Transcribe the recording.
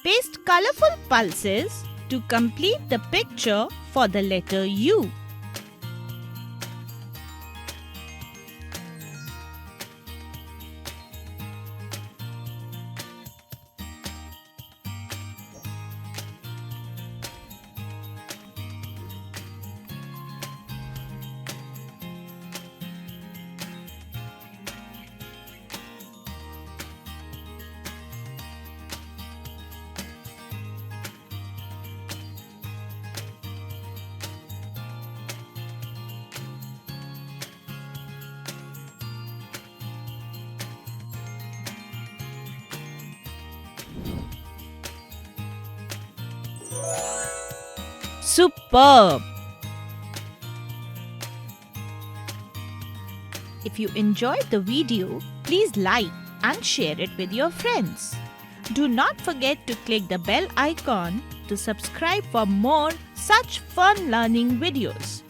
Paste colorful pulses to complete the picture for the letter U. Superb! If you enjoyed the video, please like and share it with your friends. Do not forget to click the bell icon to subscribe for more such fun learning videos.